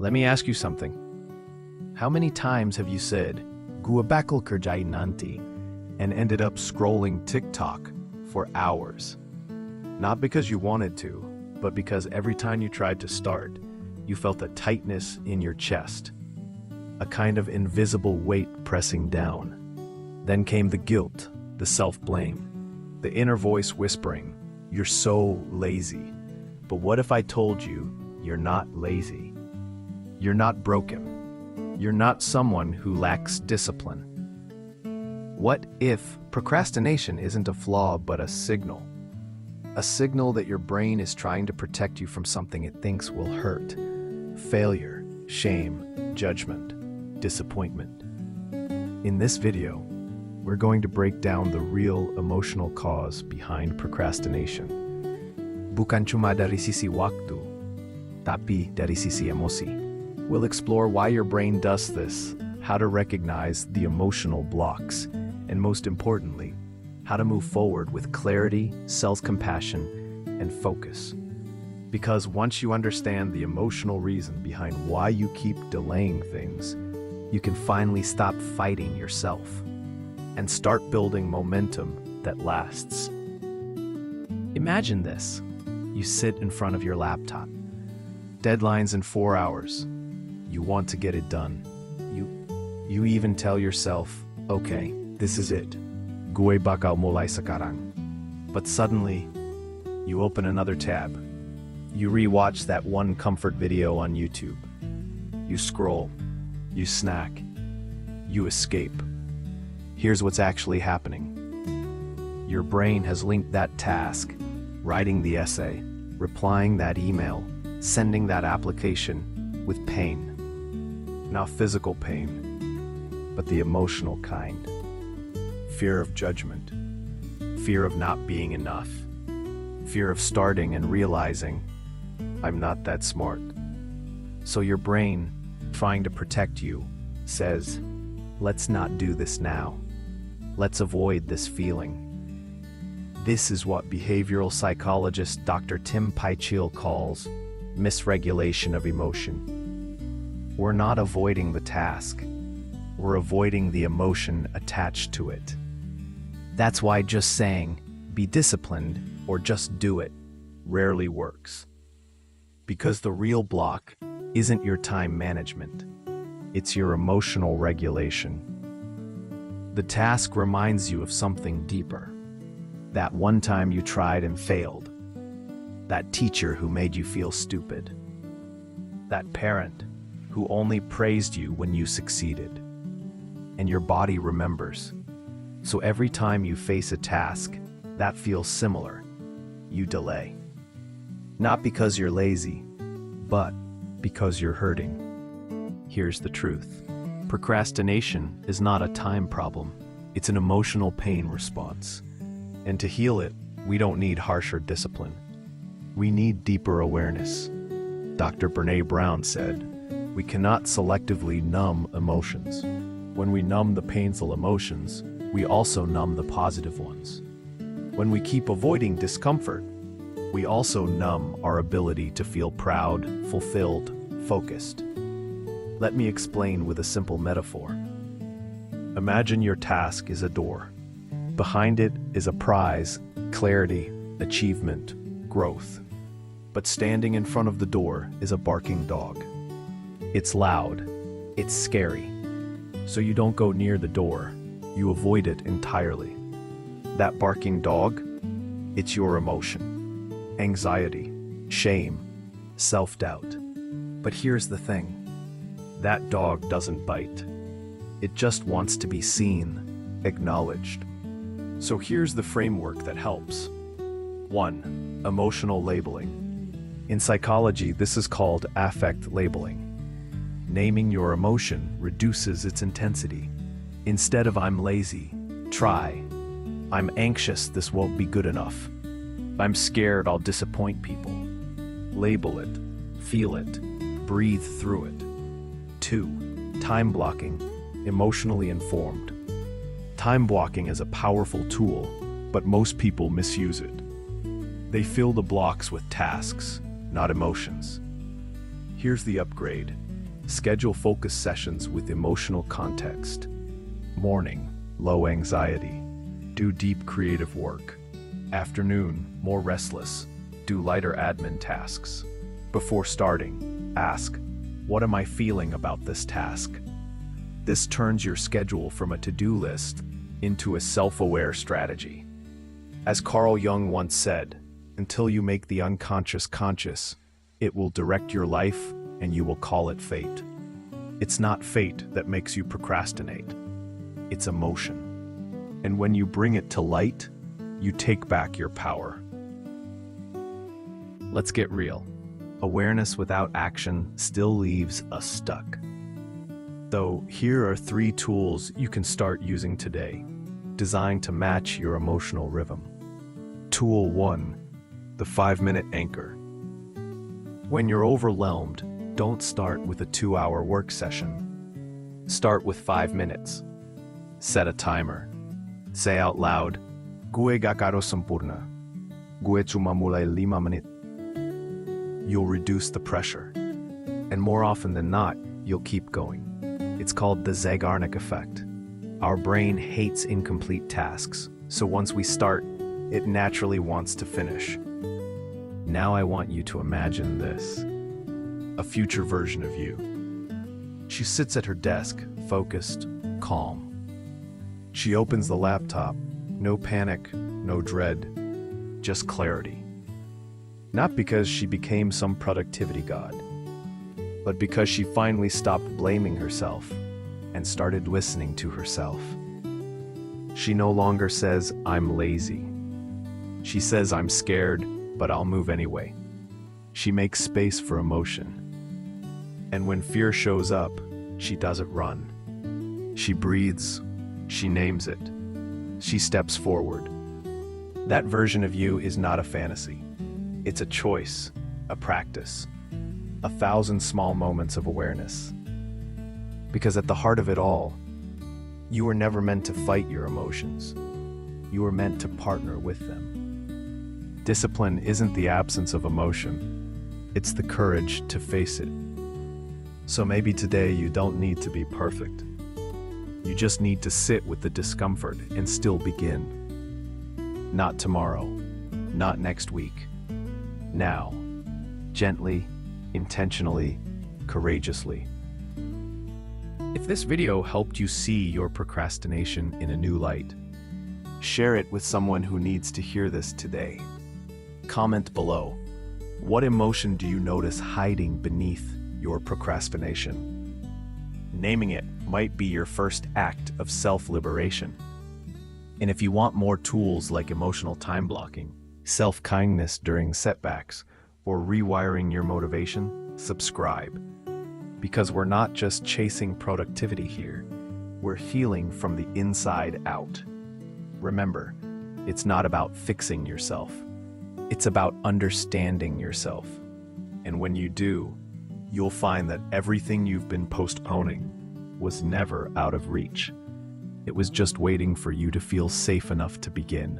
Let me ask you something. How many times have you said, "Gua bakal kerjain nanti," and ended up scrolling TikTok for hours? Not because you wanted to, but because every time you tried to start, you felt a tightness in your chest, a kind of invisible weight pressing down. Then came the guilt, the self-blame, the inner voice whispering, "You're so lazy." But what if I told you you're not lazy? You're not broken. You're not someone who lacks discipline. What if procrastination isn't a flaw but a signal? A signal that your brain is trying to protect you from something it thinks will hurt. Failure, shame, judgment, disappointment. In this video, we're going to break down the real emotional cause behind procrastination. Bukan cuma dari sisi waktu, tapi dari sisi emosi. We'll explore why your brain does this, how to recognize the emotional blocks, and most importantly, how to move forward with clarity, self-compassion, and focus. Because once you understand the emotional reason behind why you keep delaying things, you can finally stop fighting yourself and start building momentum that lasts. Imagine this. You sit in front of your laptop. Deadline's in 4 hours. You want to get it done. You even tell yourself, okay, this is it. Gue bakal mulai sekarang. But suddenly, you open another tab. You rewatch that one comfort video on YouTube. You scroll. You snack. You escape. Here's what's actually happening. Your brain has linked that task, writing the essay, replying that email, sending that application, with pain. Not physical pain, but the emotional kind. Fear of judgment, fear of not being enough, fear of starting and realizing, I'm not that smart. So your brain, trying to protect you, says, let's not do this now. Let's avoid this feeling. This is what behavioral psychologist Dr. Tim Pychyl calls misregulation of emotion. We're not avoiding the task. We're avoiding the emotion attached to it. That's why just saying, be disciplined, or just do it, rarely works. Because the real block isn't your time management. It's your emotional regulation. The task reminds you of something deeper. That one time you tried and failed. That teacher who made you feel stupid. That parent who only praised you when you succeeded. And your body remembers. So every time you face a task that feels similar, you delay. Not because you're lazy, but because you're hurting. Here's the truth. Procrastination is not a time problem. It's an emotional pain response. And to heal it, we don't need harsher discipline. We need deeper awareness. Dr. Brené Brown said, we cannot selectively numb emotions. When we numb the painful emotions, we also numb the positive ones. When we keep avoiding discomfort, we also numb our ability to feel proud, fulfilled, focused. Let me explain with a simple metaphor. Imagine your task is a door. Behind it is a prize, clarity, achievement, growth. But standing in front of the door is a barking dog. It's loud, it's scary. So you don't go near the door, you avoid it entirely. That barking dog, it's your emotion. Anxiety, shame, self-doubt. But here's the thing. That dog doesn't bite. It just wants to be seen, acknowledged. So here's the framework that helps. 1. Emotional labeling. In psychology, this is called affect labeling. Naming your emotion reduces its intensity. Instead of I'm lazy, try. I'm anxious, this won't be good enough. I'm scared, I'll disappoint people. Label it, feel it, breathe through it. 2. Time blocking, emotionally informed. Time blocking is a powerful tool, but most people misuse it. They fill the blocks with tasks, not emotions. Here's the upgrade. Schedule focus sessions with emotional context. Morning, low anxiety. Do deep creative work. Afternoon, more restless. Do lighter admin tasks. Before starting, ask, what am I feeling about this task? This turns your schedule from a to-do list into a self-aware strategy. As Carl Jung once said, until you make the unconscious conscious, it will direct your life and you will call it fate. It's not fate that makes you procrastinate. It's emotion. And when you bring it to light, you take back your power. Let's get real. Awareness without action still leaves us stuck. So here are 3 tools you can start using today, designed to match your emotional rhythm. Tool 1, the 5-minute anchor. When you're overwhelmed, don't start with a 2-hour work session. Start with 5 minutes. Set a timer. Say out loud, "Gue gakaro sempurna. Gue cuma mulai 5 menit." You'll reduce the pressure. And more often than not, you'll keep going. It's called the Zeigarnik effect. Our brain hates incomplete tasks, so once we start, it naturally wants to finish. Now I want you to imagine this. A future version of you. She sits at her desk, focused, calm. She opens the laptop, no panic, no dread, just clarity. Not because she became some productivity god, but because she finally stopped blaming herself and started listening to herself. She no longer says, "I'm lazy." She says, "I'm scared, but I'll move anyway." She makes space for emotion. And when fear shows up, she doesn't run. She breathes, she names it, she steps forward. That version of you is not a fantasy. It's a choice, a practice, 1,000 small moments of awareness. Because at the heart of it all, you were never meant to fight your emotions. You were meant to partner with them. Discipline isn't the absence of emotion, it's the courage to face it. So maybe today you don't need to be perfect. You just need to sit with the discomfort and still begin. Not tomorrow, not next week. Now, gently, intentionally, courageously. If this video helped you see your procrastination in a new light, share it with someone who needs to hear this today. Comment below. What emotion do you notice hiding beneath your procrastination? Naming it might be your first act of self-liberation. And if you want more tools like emotional time blocking, self-kindness during setbacks, or rewiring your motivation, subscribe. Because we're not just chasing productivity here, we're healing from the inside out. Remember, it's not about fixing yourself. It's about understanding yourself. And when you do, you'll find that everything you've been postponing was never out of reach. It was just waiting for you to feel safe enough to begin.